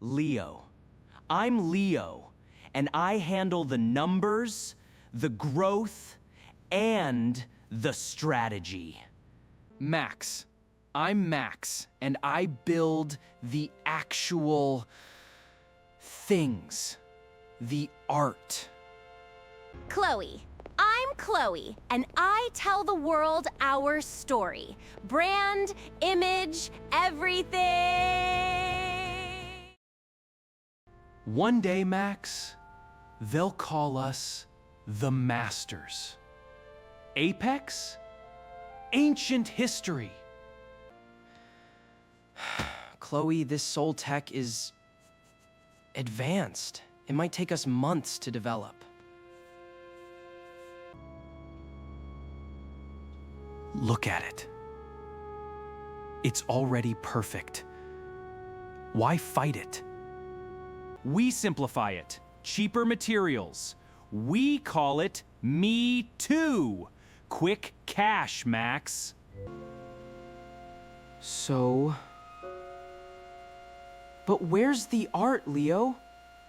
Leo. I'm Leo, and I handle the numbers, the growth, and the strategy. Max. I'm Max, and I build the actual things, the art. Chloe. I'm Chloe, and I tell the world our story. Brand, image, everything. One day, Max, they'll call us the Masters. Apex? Ancient history. Chloe, this soul tech is advanced. It might take us months to develop. Look at it. It's already perfect. Why fight it? We simplify it. Cheaper materials. We call it Me Too. Quick cash, Max. So... But where's the art, Leo?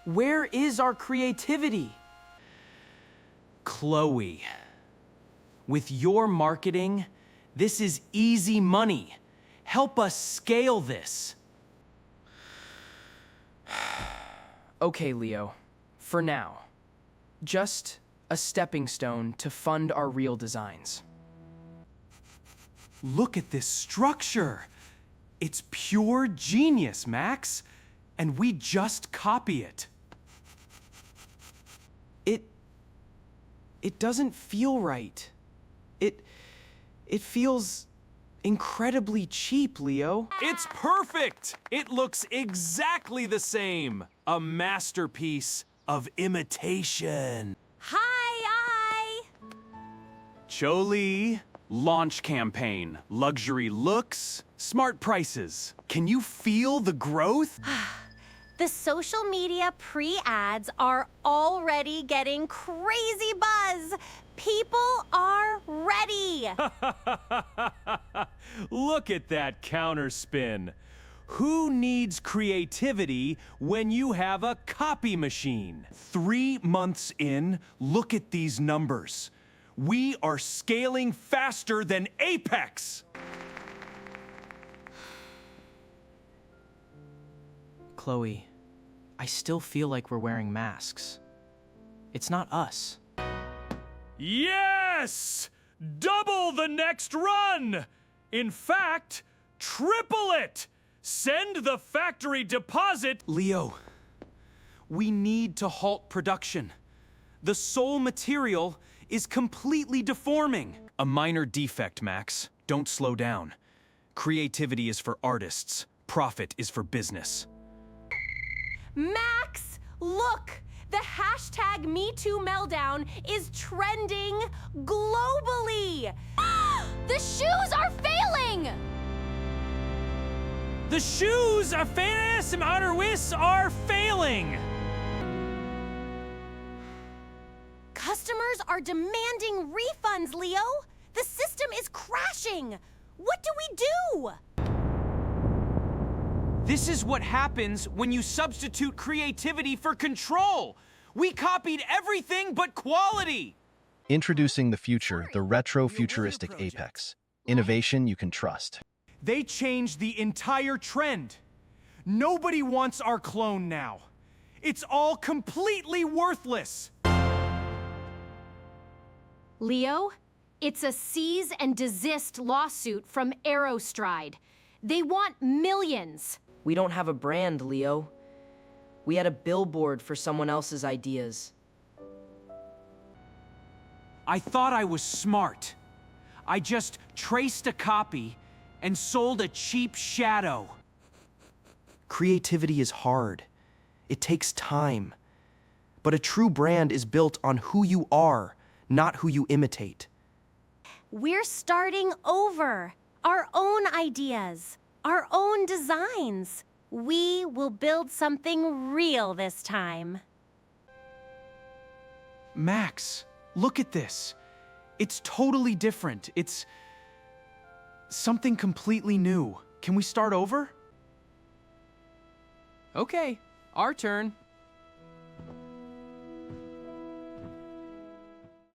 Where is our creativity? Chloe, with your marketing, this is easy money. Help us scale this. Okay, Leo. For now. Just a stepping stone to fund our real designs. Look at this structure. It's pure genius, Max. And we just copy it. It doesn't feel right. It feels incredibly cheap, Leo. It's perfect. It looks exactly the same. A masterpiece of imitation. Hi. Choli, launch campaign, luxury looks, smart prices. Can you feel the growth? The social media pre-ads are already getting crazy buzz. People are ready. Look at that counterspin. Who needs creativity when you have a copy machine? 3 months in, look at these numbers. We are scaling faster than Apex. Chloe, I still feel like we're wearing masks. It's not us. Yes! Double the next run! In fact, triple it! Send the factory deposit. Leo, we need to halt production. The soul material is completely deforming. A minor defect, Max. Don't slow down. Creativity is for artists. Profit is for business. Max, look! The hashtag #MeTooMeltdown is trending globally. The shoes are failing! The shoes are famous and underwis are failing. Customers are demanding refunds, Leo. The system is crashing. What do we do? This is what happens when you substitute creativity for control. We copied everything but quality. Introducing the future, the retro-futuristic Apex. Innovation you can trust. They changed the entire trend. Nobody wants our clone now. It's all completely worthless. Leo, it's a cease and desist lawsuit from Aerostride. They want millions. We don't have a brand, Leo. We had a billboard for someone else's ideas. I thought I was smart. I just traced a copy and sold a cheap shadow. Creativity is hard. It takes time. But a true brand is built on who you are, not who you imitate. We're starting over. Our own ideas, our own designs. We will build something real this time. Max, look at this. It's totally different. It's something completely new. Can we start over? Okay, our turn.